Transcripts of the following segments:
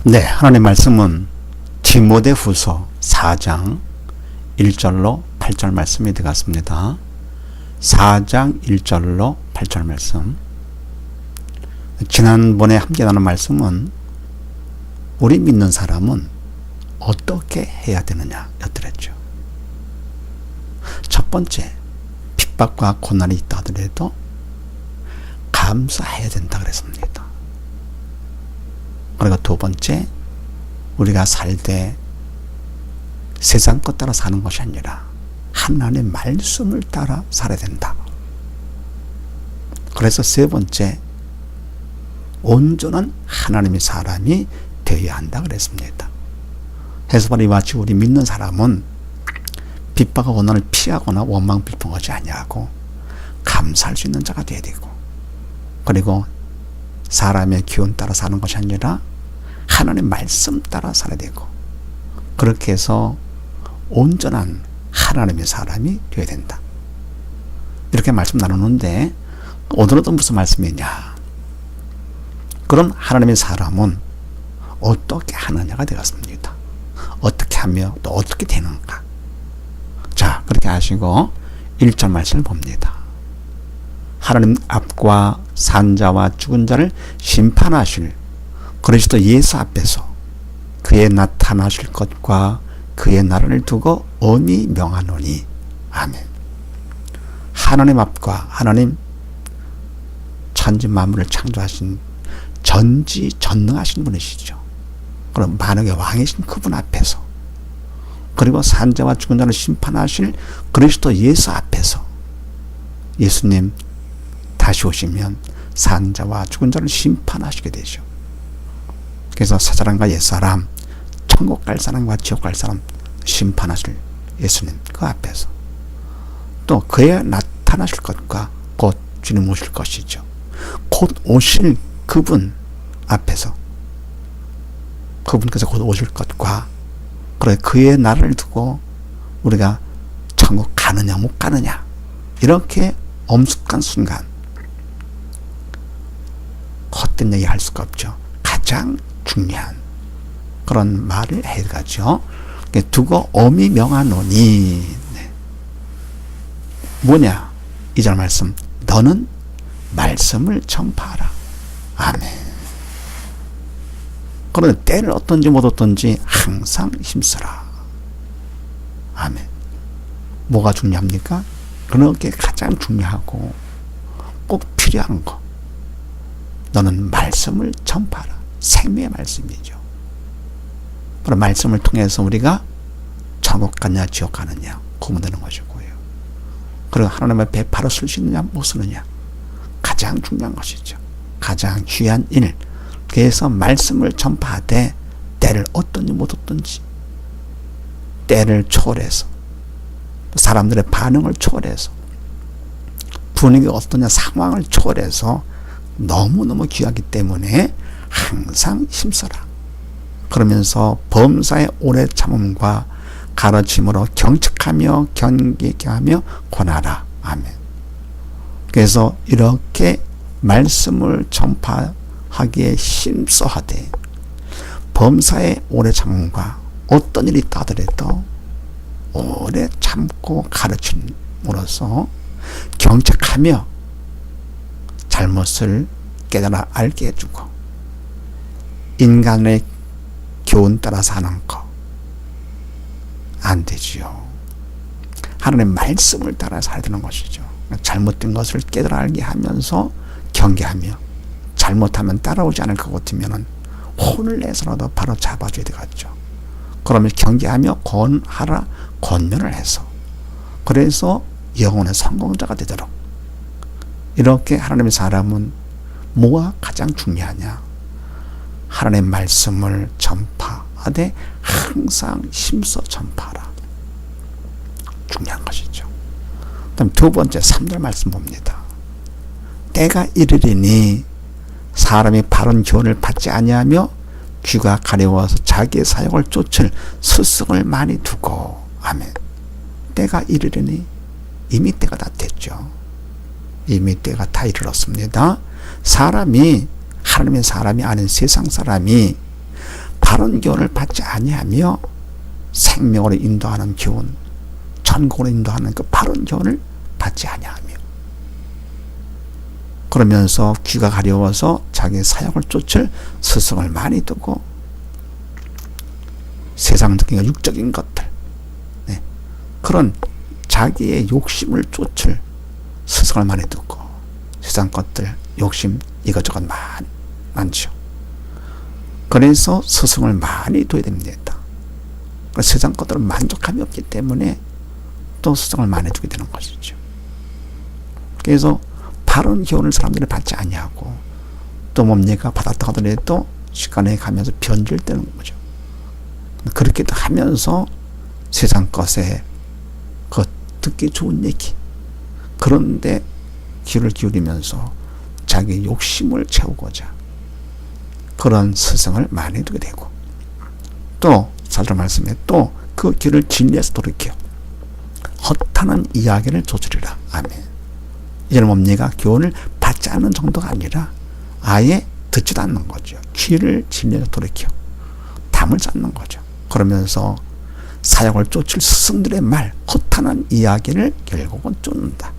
네, 하나님 말씀은 디모데후서 4장 1절로 8절 말씀이 되겠습니다. 4장 1절로 8절 말씀. 지난번에 함께 나눈 말씀은 우리 믿는 사람은 어떻게 해야 되느냐 였더랬죠. 첫 번째, 핍박과 고난이 있다 하더라도 감사해야 된다 그랬습니다. 그리고 두 번째, 우리가 살 때 세상 것 따라 사는 것이 아니라 하나님의 말씀을 따라 살아야 된다. 그래서 세 번째, 온전한 하나님의 사람이 되어야 한다 그랬습니다. 해서 바로 이와 같이 우리 믿는 사람은 핍박과 고난을 피하거나 원망 불평하지 아니하고 감사할 수 있는 자가 되어야 되고, 그리고 사람의 기운 따라 사는 것이 아니라 하나님의 말씀 따라 살아야 되고, 그렇게 해서 온전한 하나님의 사람이 되어야 된다. 이렇게 말씀 나누는데 오늘은 또 무슨 말씀이냐? 그럼 하나님의 사람은 어떻게 하느냐가 되겠습니다. 어떻게 하며 또 어떻게 되는가? 자, 그렇게 하시고 1절 말씀을 봅니다. 하나님 앞과 산 자와 죽은 자를 심판하실 그리스도 예수 앞에서 그의 나타나실 것과 그의 나라를 두고 엄히 명하노니. 아멘. 하나님 앞과 하나님 천지 만물을 창조하신 전지전능하신 분이시죠. 그럼 만왕의 왕이신 그분 앞에서, 그리고 산자와 죽은 자를 심판하실 그리스도 예수 앞에서 예수님 다시 오시면 산자와 죽은 자를 심판하시게 되죠. 그래서 사사람과 옛사람, 천국 갈 사람과 지옥 갈 사람 심판하실 예수님 그 앞에서, 또 그의 나타나실 것과 곧 주님 오실 것이죠. 곧 오실 그분 앞에서, 그분께서 곧 오실 것과 그의 나라를 두고 우리가 천국 가느냐 못 가느냐, 이렇게 엄숙한 순간 헛된 얘기 할 수가 없죠. 가장 중요한 그런 말을 해가죠. 두고 엄히 명하노니. 네. 뭐냐? 2절 말씀. 너는 말씀을 전파하라. 아멘. 그런데 때를 어떤지 못 어떤지 항상 힘쓰라. 아멘. 뭐가 중요합니까? 그렇게 가장 중요하고 꼭 필요한 거. 너는 말씀을 전파하라. 생명의 말씀이죠. 그런 말씀을 통해서 우리가 천국 가느냐 지옥 가느냐 구분되는 것이고요. 그리고 하나님 앞에 바로 쓸 수 있느냐 못 쓰느냐, 가장 중요한 것이죠. 가장 귀한 일. 그래서 말씀을 전파하되 때를 어떤지 못 어떤지, 때를 초월해서, 사람들의 반응을 초월해서, 분위기가 어떠냐 상황을 초월해서 너무너무 귀하기 때문에 항상 힘써라. 그러면서 범사의 오래 참음과 가르침으로 경책하며 견기하며 권하라. 아멘. 그래서 이렇게 말씀을 전파하기에 힘써하되 범사의 오래 참음과 어떤 일이 있다 하더라도 오래 참고 가르침으로써 경책하며 잘못을 깨달아 알게 해주고, 인간의 교훈 따라 사는 거 안 되지요. 하나님의 말씀을 따라 살아야 되는 것이죠. 잘못된 것을 깨달아 알게 하면서 경계하며, 잘못하면 따라오지 않을 것 같으면 혼을 내서라도 바로 잡아줘야 되겠죠. 그러면 경계하며 권하라, 권면을 해서, 그래서 영혼의 성공자가 되도록. 이렇게 하나님의 사람은 뭐가 가장 중요하냐? 하나님의 말씀을 전파하되 항상 힘써 전파하라. 중요한 것이죠. 그다음 두 번째 3절 말씀 봅니다. 때가 이르리니 사람이 바른 교훈을 받지 아니하며 귀가 가려워서 자기의 사역을 쫓을 스승을 많이 두고. 아멘. 때가 이르리니 이미 때가 다 됐죠. 이미 때가 다 이르렀습니다. 사람이, 하나님의 사람이 아닌 세상 사람이 바른 교훈을 받지 아니하며 생명으로 인도하는 교훈, 천국으로 인도하는 그 바른 교훈을 받지 아니하며, 그러면서 귀가 가려워서 자기 사역을 쫓을 스승을 많이 두고 세상적인 육적인 것들, 그런 자기의 욕심을 쫓을 스승을 많이 두고 세상 것들, 욕심 이것저것 많죠. 그래서 스승을 많이 둬야 됩니다. 세상 것들은 만족함이 없기 때문에 또 스승을 많이 두게 되는 것이죠. 그래서 바른 교훈을 사람들이 받지 아니하고 또 뭡니까? 받았다 하더라도 시간에 가면서 변질되는 거죠. 그렇게도 하면서 세상 것에 그 듣기 좋은 얘기, 그런데 귀를 기울이면서 자기 욕심을 채우고자 그런 스승을 많이 두게 되고, 또 사절 말씀에 또 그 귀를 진리에서 돌이켜 허탄한 이야기를 조절이라. 아멘. 이제는 뭡니까? 교훈을 받지 않는 정도가 아니라 아예 듣지도 않는 거죠. 귀를 진리에서 돌이켜 담을 쌓는 거죠. 그러면서 사역을 쫓을 스승들의 말, 허탄한 이야기를 결국은 쫓는다.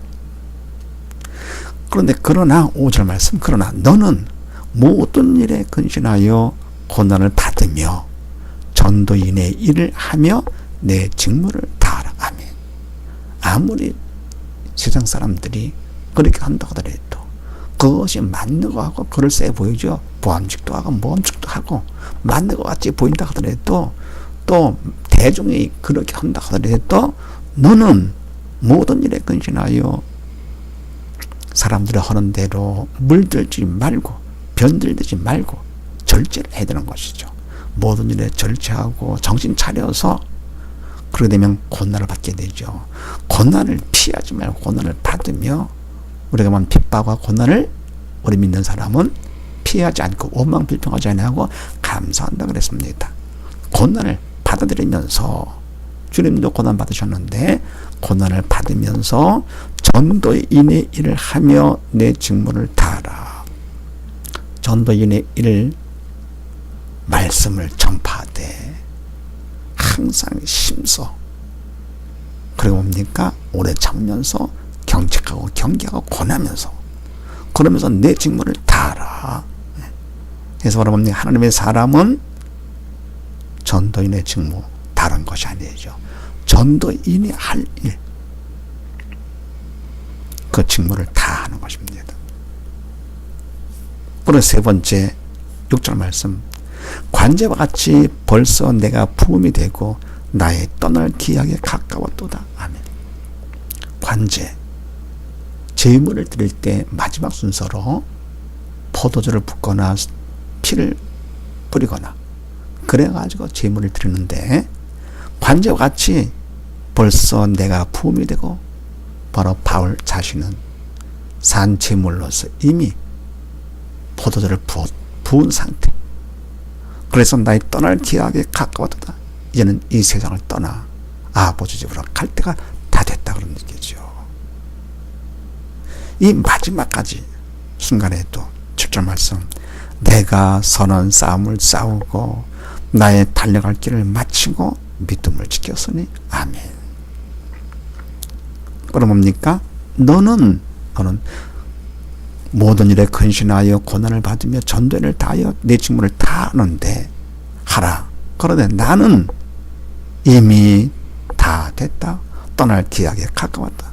그런데 그러나 5절 말씀, 그러나 너는 모든 일에 근신하여 고난을 받으며 전도인의 일을 하며 내 직무를 다하라. 아멘. 아무리 세상 사람들이 그렇게 한다고 하더라도 그것이 맞는 거 하고 그럴싸해 보이죠. 보암직도 하고 모험직도 하고 맞는 것 같이 보인다 하더라도, 또 대중이 그렇게 한다 하더라도 너는 모든 일에 근신하여 사람들이 하는 대로 물들지 말고 변질되지 말고 절제를 해야 되는 것이죠. 모든 일에 절제하고 정신 차려서 그러게 되면 고난을 받게 되죠. 고난을 피하지 말고 고난을 받으며, 우리가 만 핍박과 고난을 우리 믿는 사람은 피하지 않고 원망 불평하지 아니하고 감사한다 그랬습니다. 고난을 받아들이면서, 주님도 고난 받으셨는데 고난을 받으면서 전도인의 일을 하며 내 직무를 다하라. 전도인의 일, 말씀을 전파하되 항상 심서, 그리고 뭡니까? 오래 참으면서 경책하고 경계하고 권하면서, 그러면서 내 직무를 다하라. 그래서 말하면 하나님의 사람은 전도인의 직무 다른 것이 아니죠. 전도인이 할 일, 그 직무를 다 하는 것입니다. 그리고 세 번째 6절 말씀, 관제와 같이 벌써 내가 부음이 되고 나의 떠날 기약에 가까웠도다. 아멘. 관제, 제물을 드릴 때 마지막 순서로 포도주를 붓거나 피를 뿌리거나 그래가지고 제물을 드리는데, 관제와 같이 벌써 내가 부음이 되고, 바로 바울 자신은 산 제물로서 이미 포도주를 부은 상태. 그래서 나의 떠날 기약에 가까웠다. 이제는 이 세상을 떠나 아버지 집으로 갈 때가 다 됐다 그런 얘기죠. 이 마지막까지 순간에도 7절 말씀, 내가 선한 싸움을 싸우고 나의 달려갈 길을 마치고 믿음을 지켰으니. 아멘. 그럼 뭡니까? 너는 모든 일에 근신하여 고난을 받으며 전도를 다하여 내 직무를 다 하는데 하라. 그런데 나는 이미 다 됐다. 떠날 기약에 가까웠다.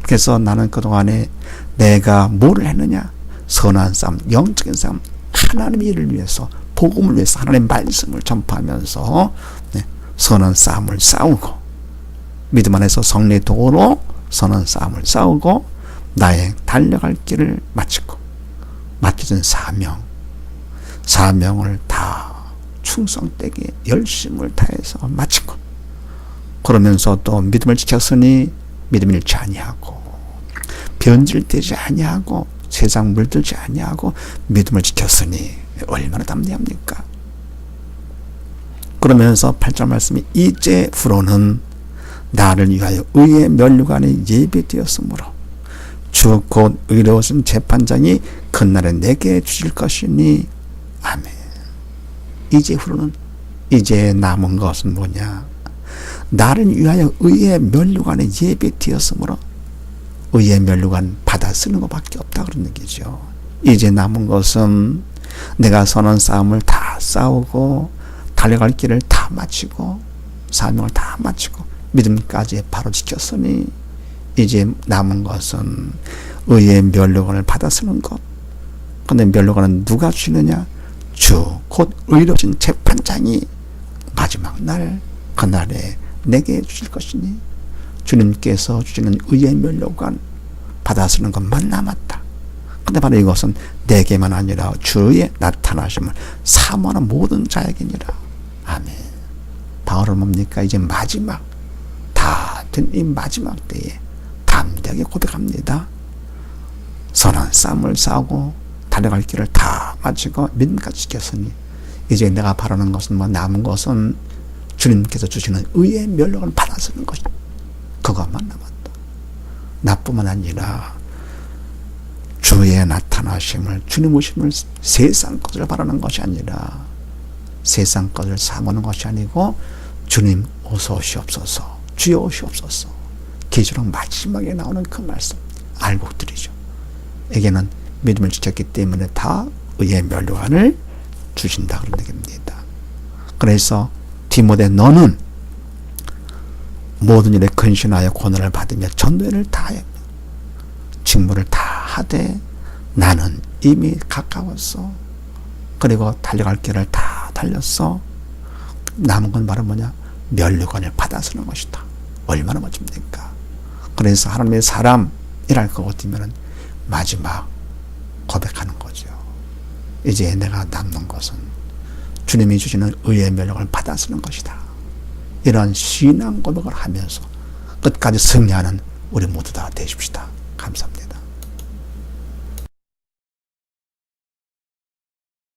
그래서 나는 그동안에 내가 뭐를 했느냐? 선한 싸움, 영적인 싸움, 하나님의 일을 위해서, 복음을 위해서 하나님의 말씀을 전파하면서 선한 싸움을 싸우고, 믿음 안에서 성령의 도로 선한 싸움을 싸우고 나의 달려갈 길을 마치고, 맡겨진 사명을 다 충성되게 열심을 다해서 마치고, 그러면서 또 믿음을 지켰으니 믿음을 잃지 아니하고 변질되지 아니하고 세상 물들지 아니하고 믿음을 지켰으니 얼마나 담대합니까? 그러면서 8절 말씀이, 이제후로는 나를 위하여 의의 면류관이 예비되었으므로 주 곧 의로우신 재판장이 그날에 내게 주실 것이니. 아멘. 이제후로는 이제 남은 것은 뭐냐? 나를 위하여 의의 면류관에 예배되었으므로 의의 면류관 받아 쓰는 것밖에 없다 그런 얘기죠. 이제 남은 것은 내가 선한 싸움을 다 싸우고 달려갈 길을 다 마치고 사명을 다 마치고 믿음까지 바로 지켰으니 이제 남은 것은 의의 면류관을 받아 쓰는 것. 근데 면류관은 누가 주느냐? 주 곧 의로우신 재판장이 마지막 날 그날에 내게 주실 것이니 주님께서 주시는 의의 면류관 받아 쓰는 것만 남았다. 근데 바로 이것은 내게만 아니라 주의 나타나심을 사모하는 모든 자에게니라. 아멘. 바울은 뭡니까? 이제 마지막 다 된 이 마지막 때에 담대하게 고백합니다. 선한 싸움을 싸우고 달려갈 길을 다 마치고 믿음까지 지켰으니 이제 내가 바라는 것은 뭐 남은 것은 주님께서 주시는 의의 면류관을 받아 쓰는 것이다. 그것만 남았다. 나뿐만 아니라 주의 나타나심을 주님 오심을 세상 것을 바라는 것이 아니라 세상 것을 사모하는 것이 아니고 주님 어서 오시옵소서 주여 오시옵소서 계시록 마지막에 나오는 그 말씀 알곡들이죠. 에게는 믿음을 지켰기 때문에 다 의의 면류관을 주신다 그런 얘기입니다. 그래서 디모데 너는 모든 일에 근신하여 고난을 받으며 전도를 다하여 직무를 다 하되 나는 이미 가까웠어. 그리고 달려갈 길을 다 달렸어. 남은 건 바로 뭐냐? 면류관을 받아 쓰는 것이다. 얼마나 멋집니까? 그래서 하나님의 사람이랄 것 같으면 마지막 고백하는 거죠. 이제 내가 남는 것은 주님이 주시는 의의 면류관을 받아 쓰는 것이다. 이러한 신앙 고백을 하면서 끝까지 승리하는 우리 모두 다 되십시다. 감사합니다.